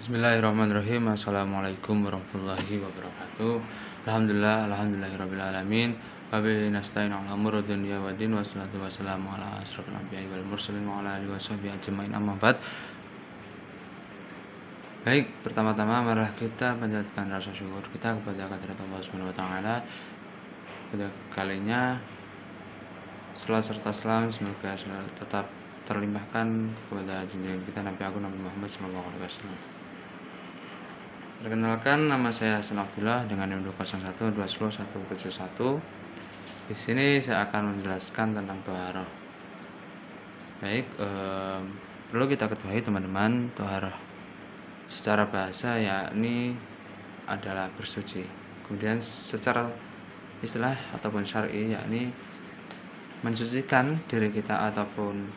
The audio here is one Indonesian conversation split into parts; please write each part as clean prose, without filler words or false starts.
Bismillahirrahmanirrahim. Assalamualaikum warahmatullahi wabarakatuh. Alhamdulillahirabbil alamin. Wa bihi nasta'in 'ala umuri dunya waddin. Wassalatu wassalamu ala asyrofil anbiya'i wal mursalin wa ala alihi washabihi ajmain. Amma ba'd. Baik, pertama-tama marilah kita panjatkan rasa syukur kita kepada kehadirat Allah Subhanahu wa taala. Pada kalinya salat serta salam semoga selalu tetap terlimpahkan kepada junjungan kita Nabi Agung Nabi Muhammad SAW. Perkenalkan, nama saya Hasan Abdullah dengan NIM 01210171. Di sini saya akan menjelaskan tentang toharoh. Baik, perlu kita ketahui teman-teman, toharoh secara bahasa yakni adalah bersuci. Kemudian secara istilah ataupun syar'i yakni mensucikan diri kita ataupun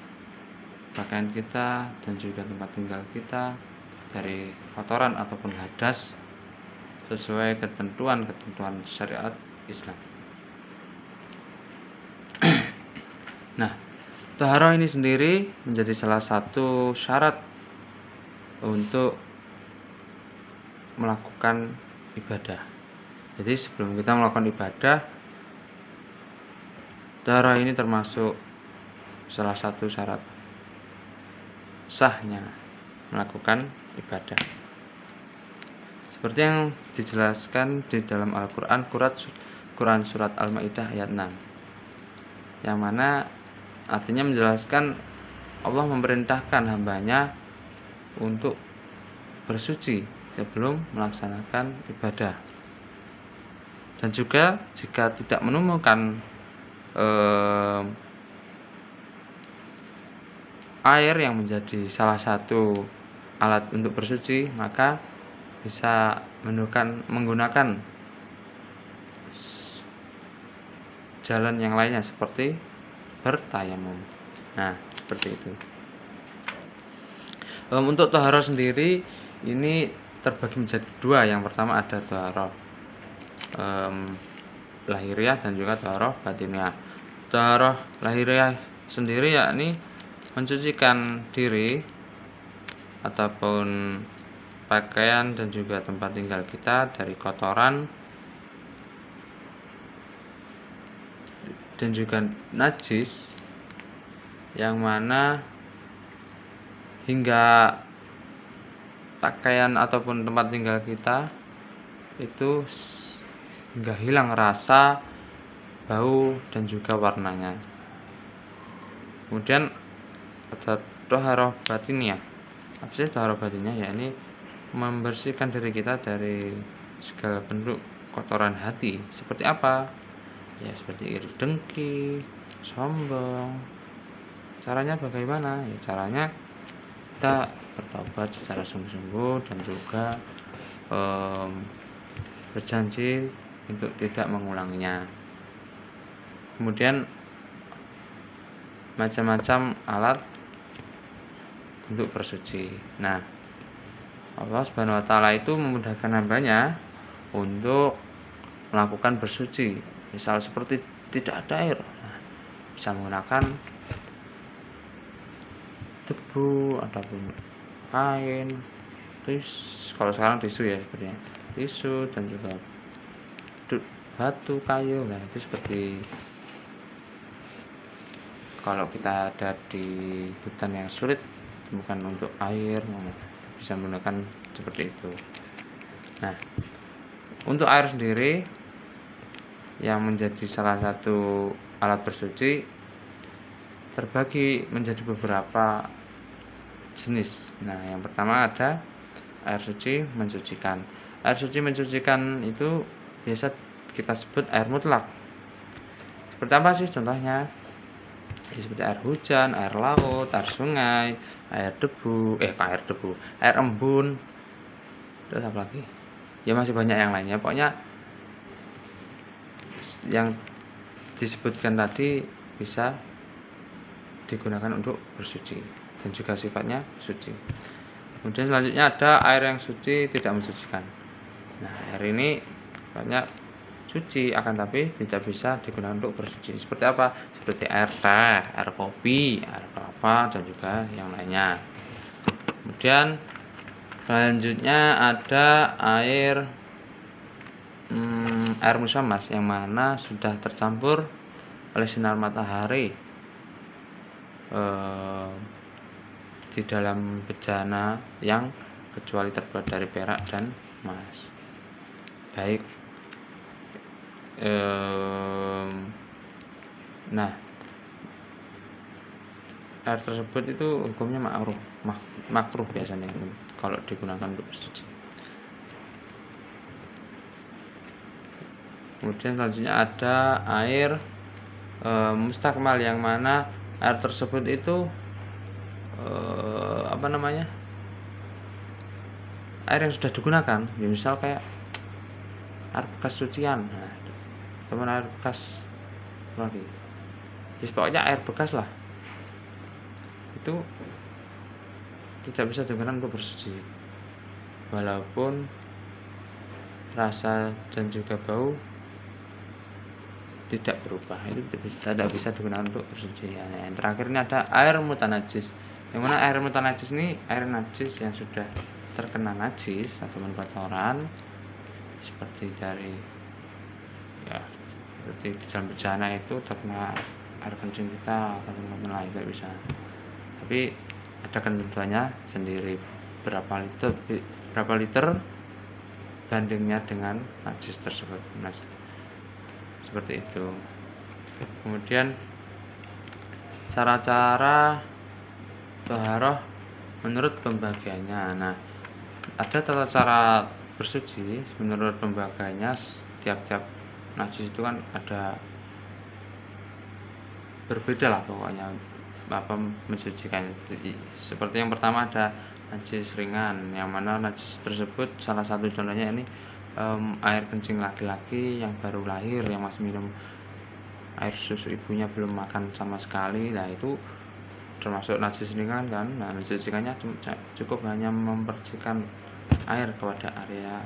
pakaian kita dan juga tempat tinggal kita dari kotoran ataupun hadas sesuai ketentuan syariat Islam. Nah, toharoh ini sendiri menjadi salah satu syarat untuk melakukan ibadah. Jadi sebelum kita melakukan ibadah, toharoh ini termasuk salah satu syarat sahnya melakukan ibadah. Seperti yang dijelaskan di dalam Al-Quran, Quran surat Al-Maidah ayat 6, yang mana artinya menjelaskan Allah memerintahkan hambanya untuk bersuci sebelum melaksanakan ibadah. Dan juga jika tidak menemukan air yang menjadi salah satu alat untuk bersuci, maka bisa menggunakan jalan yang lainnya seperti bertayamum. Nah, seperti itu. Untuk toharoh sendiri ini terbagi menjadi dua. Yang pertama ada toharoh lahiriah dan juga toharoh batiniah. Toharoh lahiriah sendiri yakni mensucikan diri ataupun pakaian dan juga tempat tinggal kita dari kotoran dan juga najis, yang mana hingga pakaian ataupun tempat tinggal kita itu hingga hilang rasa, bau dan juga warnanya. Kemudian ada toharoh batiniah. Apa sih toharoh batiniah? Yakni membersihkan diri kita dari segala bentuk kotoran hati. Seperti apa? Ya seperti iri dengki, sombong. Caranya bagaimana? Ya caranya kita bertobat secara sungguh-sungguh dan juga berjanji untuk tidak mengulanginya. Kemudian macam-macam alat untuk bersuci. Nah, Allah Subhanahu wa taala itu memudahkan hambanya untuk melakukan bersuci. Misal seperti tidak ada air, bisa menggunakan debu ataupun kain, kalau sekarang tisu ya sepertinya, tisu dan juga batu, kayu. Nah, itu seperti kalau kita ada di hutan yang sulit bukan untuk air, bisa menggunakan seperti itu. Nah, untuk air sendiri yang menjadi salah satu alat bersuci terbagi menjadi beberapa jenis. Nah, yang pertama ada air suci mensucikan. Air suci mensucikan itu biasa kita sebut air mutlak. Seperti apa sih contohnya? Seperti air hujan, air laut, air sungai, air embun, terus apa lagi? Ya masih banyak yang lainnya. Pokoknya yang disebutkan tadi bisa digunakan untuk bersuci dan juga sifatnya suci. Kemudian selanjutnya ada air yang suci tidak mensucikan. Nah, air ini banyak suci akan tapi tidak bisa digunakan untuk bersuci. Seperti apa? Seperti air teh, air kopi, air kelapa dan juga yang lainnya. Kemudian Selanjutnya ada air musamas yang mana sudah tercampur oleh sinar matahari di dalam bejana yang kecuali terbuat dari perak dan emas. Baik. Nah, air tersebut itu hukumnya makruh biasanya kalau digunakan untuk bersuci. Kemudian selanjutnya ada air mustakmal yang mana air tersebut itu air yang sudah digunakan, ya misal kayak air bekas cucian, teman air bekas lagi, pokoknya air bekas lah, itu tidak bisa digunakan untuk bersuci walaupun rasa dan juga bau tidak berubah, itu tidak bisa digunakan untuk bersuci. Yang terakhir ini ada air mutanajis, yang mana air mutanajis ini air najis yang sudah terkena najis ataupun kotoran seperti dari seperti di dalam bejana itu terkena air kencing kita ataupun lain, tidak bisa. Tapi ada ketentuannya sendiri, berapa liter bandingnya dengan najis tersebut. Seperti itu. Kemudian cara-cara toharoh menurut pembagiannya. Nah, ada tata cara bersuci menurut pembagiannya. Setiap najis itu kan ada berbeda lah pokoknya mensucikan. Seperti yang pertama ada najis ringan, yang mana najis tersebut salah satu contohnya ini air kencing laki-laki yang baru lahir, yang masih minum air susu ibunya, belum makan sama sekali. Nah, itu termasuk najis ringan kan. Nah, mensucikannya cukup hanya membersihkan air kepada area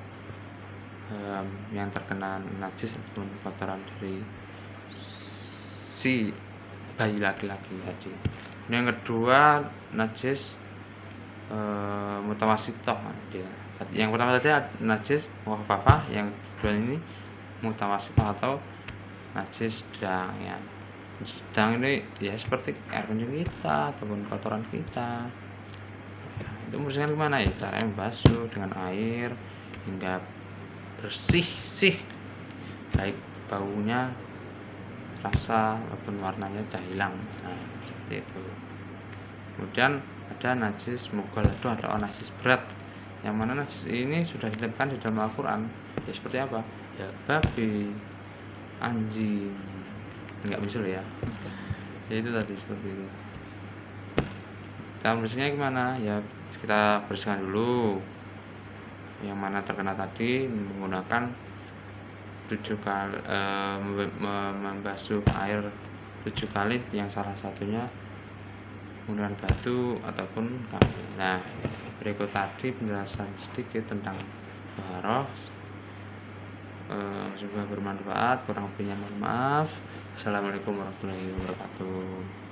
yang terkena najis ataupun kotoran dari si bayi laki-laki tadi. Yang kedua najis mutawasitoh. Yang pertama tadi najis mukhafafah, yang kedua ini mutawasitoh atau najis sedang. Ya, sedang ini ya seperti air kencing kita ataupun kotoran kita. Itu membersihkan gimana ya? Caranya membasuh dengan air hingga bersih, baik baunya, rasa maupun warnanya sudah hilang. Nah, seperti itu. Kemudian ada najis mughalladhah atau najis berat, yang mana najis ini sudah ditetapkan di dalam Al-Quran. Ya seperti apa? Ya babi, anjing, enggak misul ya. Ya itu tadi, seperti itu. Cara bersihnya gimana? Ya kita bersihkan dulu yang mana terkena tadi menggunakan 7 kali membasuh air 7 kali, yang salah satunya menggunakan batu ataupun kayu. Nah, berikut tadi penjelasan sedikit tentang toharoh. Semoga bermanfaat, kurang lebihnya mohon maaf. Assalamualaikum warahmatullahi wabarakatuh.